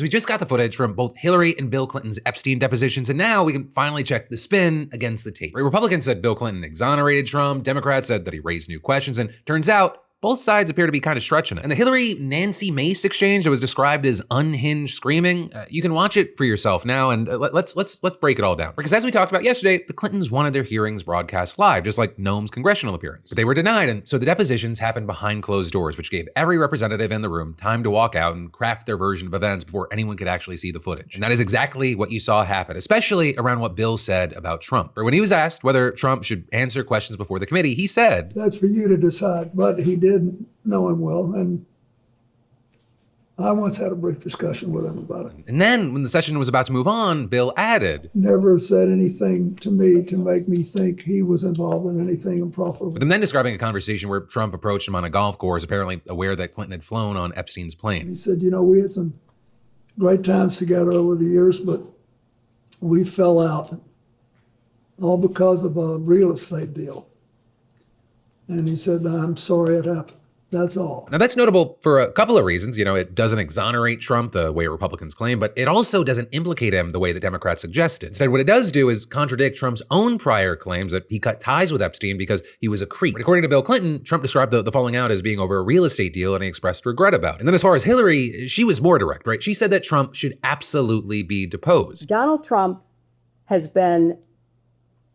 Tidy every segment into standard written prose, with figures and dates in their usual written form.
We just got the footage from both Hillary and Bill Clinton's Epstein depositions, and now we can finally check the spin against the tape. Republicans said Bill Clinton exonerated Trump, Democrats said that he raised new questions, and turns out both sides appear to be kind of stretching it. And the Hillary-Nancy Mace exchange that was described as unhinged screaming, you can watch it for yourself now, and let's break it all down. Because as we talked about yesterday, the Clintons wanted their hearings broadcast live, just like Noem's congressional appearance. But they were denied, and so the depositions happened behind closed doors, which gave every representative in the room time to walk out and craft their version of events before anyone could actually see the footage. And that is exactly what you saw happen, especially around what Bill said about Trump. Or when he was asked whether Trump should answer questions before the committee, he said, "That's for you to decide," but he did know him well, and I once had a brief discussion with him about it. And then when the session was about to move on, Bill added, "Never said anything to me to make me think he was involved in anything improper." With him then describing a conversation where Trump approached him on a golf course, apparently aware that Clinton had flown on Epstein's plane. He said, "You know, we had some great times together over the years, but we fell out, all because of a real estate deal." And he said, "I'm sorry it happened. That's all." Now that's notable for a couple of reasons. You know, it doesn't exonerate Trump the way Republicans claim, but it also doesn't implicate him the way the Democrats suggested. Instead, what it does do is contradict Trump's own prior claims that he cut ties with Epstein because he was a creep. But according to Bill Clinton, Trump described the falling out as being over a real estate deal, and he expressed regret about it. And then as far as Hillary, she was more direct, right? She said that Trump should absolutely be deposed. Donald Trump has been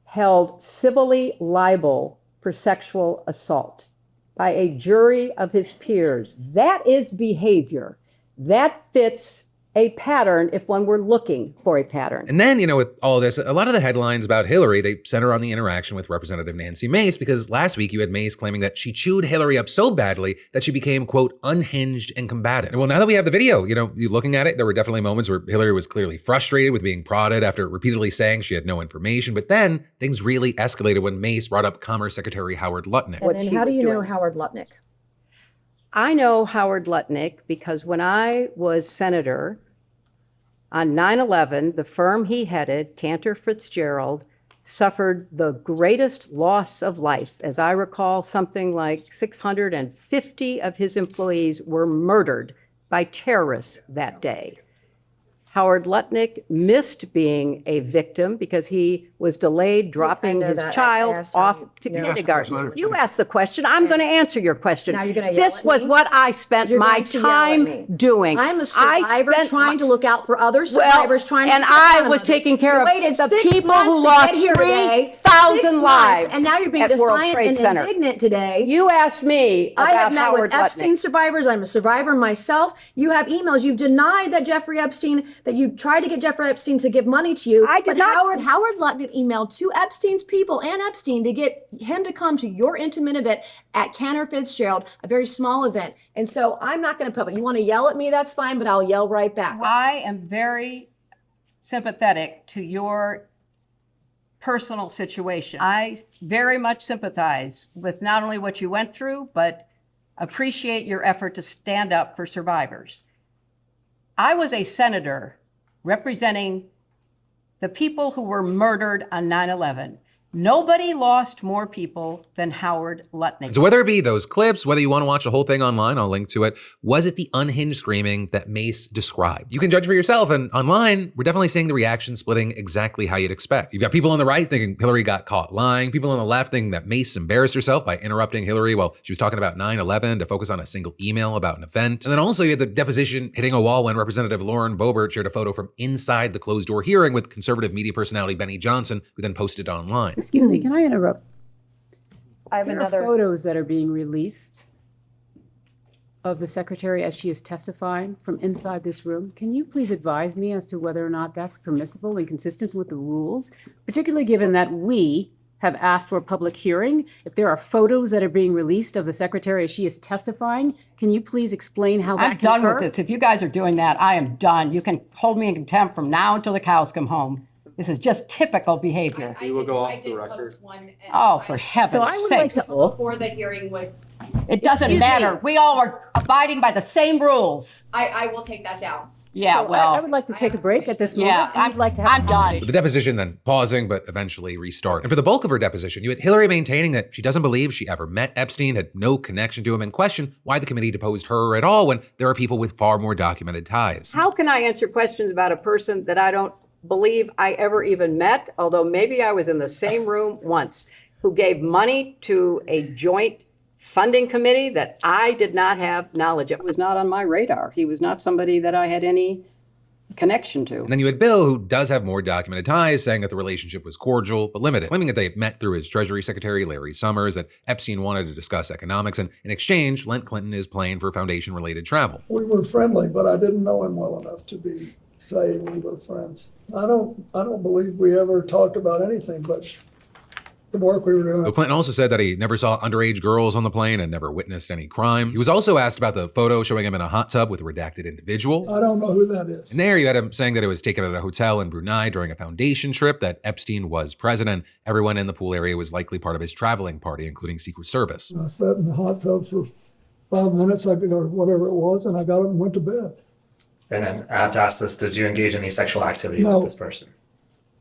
held civilly liable for sexual assault by a jury of his peers. That is behavior. That fits a pattern if one were looking for a pattern. And then, you know, with all this, a lot of the headlines about Hillary, they center on the interaction with Representative Nancy Mace, because last week you had Mace claiming that she chewed Hillary up so badly that she became, quote, unhinged and combative. And well, now that we have the video, you know, you looking at it, there were definitely moments where Hillary was clearly frustrated with being prodded after repeatedly saying she had no information. But then things really escalated when Mace brought up Commerce Secretary Howard Lutnick. And then how do you know Howard Lutnick? I know Howard Lutnick because when I was senator on 9/11, the firm he headed, Cantor Fitzgerald, suffered the greatest loss of life. As I recall, something like 650 of his employees were murdered by terrorists that day. Howard Lutnick missed being a victim because he was delayed dropping his child off to kindergarten. You asked the question. I'm going to answer your question. Now you're going to yell This at was me? what I spent You're my going to yell at time me. doing. I'm a survivor trying to look out for other survivors, trying to and keep account I of was it. taking care You of waited the 6 people months who to lost get here today. 3,000 6 months, lives and now you're being at World defiant Trade and Center. indignant today. You asked me about I have met Howard with Epstein Lutnick. survivors. I'm a survivor myself. You have emails. You've denied that Jeffrey Epstein, that you tried to get Jeffrey Epstein to give money to you. I did but not. Howard Lutnick emailed to Epstein's people and Epstein to get him to come to your intimate event at Cantor Fitzgerald, a very small event. And so I'm not going to public. You want to yell at me, that's fine, but I'll yell right back. I am very sympathetic to your personal situation. I very much sympathize with not only what you went through, but appreciate your effort to stand up for survivors. I was a senator representing the people who were murdered on 9/11. Nobody lost more people than Howard Lutnick. So whether it be those clips, whether you want to watch the whole thing online, I'll link to it. Was it the unhinged screaming that Mace described? You can judge for yourself. And online, we're definitely seeing the reaction splitting exactly how you'd expect. You've got people on the right thinking Hillary got caught lying. People on the left thinking that Mace embarrassed herself by interrupting Hillary while she was talking about 9/11 to focus on a single email about an event. And then also you had the deposition hitting a wall when Representative Lauren Boebert shared a photo from inside the closed door hearing with conservative media personality Benny Johnson, who then posted it online. Excuse me, can I interrupt? I have There another. are photos that are being released of the secretary as she is testifying from inside this room. Can you please advise me as to whether or not that's permissible and consistent with the rules, particularly given that we have asked for a public hearing? If there are photos that are being released of the secretary as she is testifying, can you please explain how that I'm can done occur? with this. If you guys are doing that, I am done. You can hold me in contempt from now until the cows come home. This is just typical behavior. We will go off the record. Oh, for heaven's So I would like sake. to, Before the hearing was, It doesn't Excuse matter. me. We all are abiding by the same rules. I will take that down. Yeah, So well, I would like to take a break at this moment. yeah, and I'd like to have I'm a done. conversation. The deposition then pausing, but eventually restarting. And for the bulk of her deposition, you had Hillary maintaining that she doesn't believe she ever met Epstein, had no connection to him, and question why the committee deposed her at all when there are people with far more documented ties. How can I answer questions about a person that I don't believe I ever even met, although maybe I was in the same room once, who gave money to a joint funding committee that I did not have knowledge of? It was not on my radar. He was not somebody that I had any connection to. And then you had Bill, who does have more documented ties, saying that the relationship was cordial but limited, claiming that they met through his Treasury Secretary, Larry Summers, that Epstein wanted to discuss economics, and in exchange, lent Clinton his plane for foundation-related travel. We were friendly, but I didn't know him well enough to be saying we were friends. I don't believe we ever talked about anything but the work we were doing. Though Clinton also said that he never saw underage girls on the plane and never witnessed any crime. He was also asked about the photo showing him in a hot tub with a redacted individual. I don't know who that is. And there you had him saying that it was taken at a hotel in Brunei during a foundation trip, that Epstein was president. Everyone in the pool area was likely part of his traveling party, including Secret Service. I sat in the hot tub for 5 minutes, or whatever it was, and I got up and went to bed. And then I have to ask this, did you engage in any sexual activity No. with this person?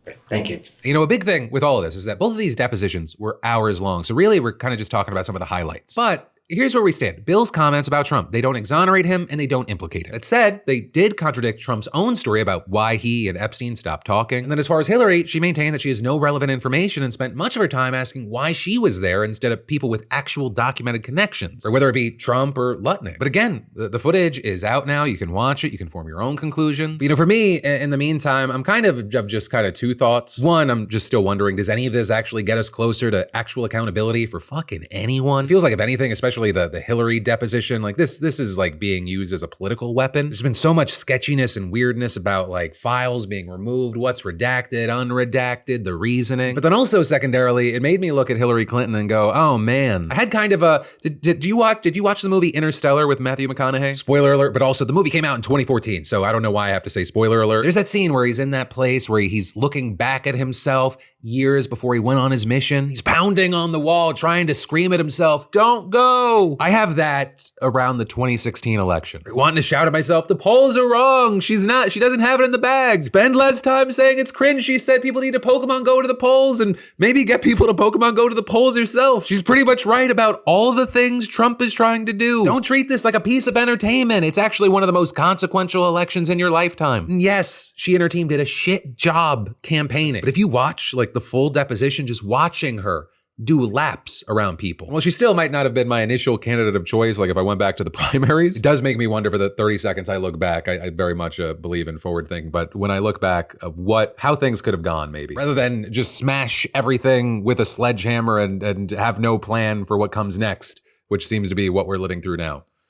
Okay, thank you. You know, a big thing with all of this is that both of these depositions were hours long. So really, we're kind of just talking about some of the highlights. But here's where we stand. Bill's comments about Trump, they don't exonerate him and they don't implicate him. That said, they did contradict Trump's own story about why he and Epstein stopped talking. And then as far as Hillary, she maintained that she has no relevant information and spent much of her time asking why she was there instead of people with actual documented connections, or whether it be Trump or Lutnick. But again, the footage is out now. You can watch it. You can form your own conclusions. You know, for me, in the meantime, I'm kind of just two thoughts. One, I'm just still wondering, does any of this actually get us closer to actual accountability for fucking anyone? It feels like if anything, especially the Hillary deposition, like this is like being used as a political weapon. There's been so much sketchiness and weirdness about like files being removed, what's redacted, unredacted, the reasoning. But then also secondarily, it made me look at Hillary Clinton and go, oh man. I had kind of a, did you watch the movie Interstellar with Matthew McConaughey? Spoiler alert, but also the movie came out in 2014, so I don't know why I have to say spoiler alert. There's that scene where he's in that place where he's looking back at himself years before he went on his mission. He's pounding on the wall, trying to scream at himself, don't go. I have that around the 2016 election. Wanting to shout at myself, the polls are wrong. She doesn't have it in the bag. Spend less time saying it's cringe. She said people need to Pokemon Go to the polls and maybe get people to Pokemon Go to the polls herself. She's pretty much right about all the things Trump is trying to do. Don't treat this like a piece of entertainment. It's actually one of the most consequential elections in your lifetime. And yes, she and her team did a shit job campaigning. But if you watch like the full deposition, just watching her do laps around people. Well, she still might not have been my initial candidate of choice, like if I went back to the primaries. It does make me wonder for the 30 seconds I look back. I very much believe in forward thinking, but when I look back of how things could have gone maybe, rather than just smash everything with a sledgehammer and have no plan for what comes next, which seems to be what we're living through now.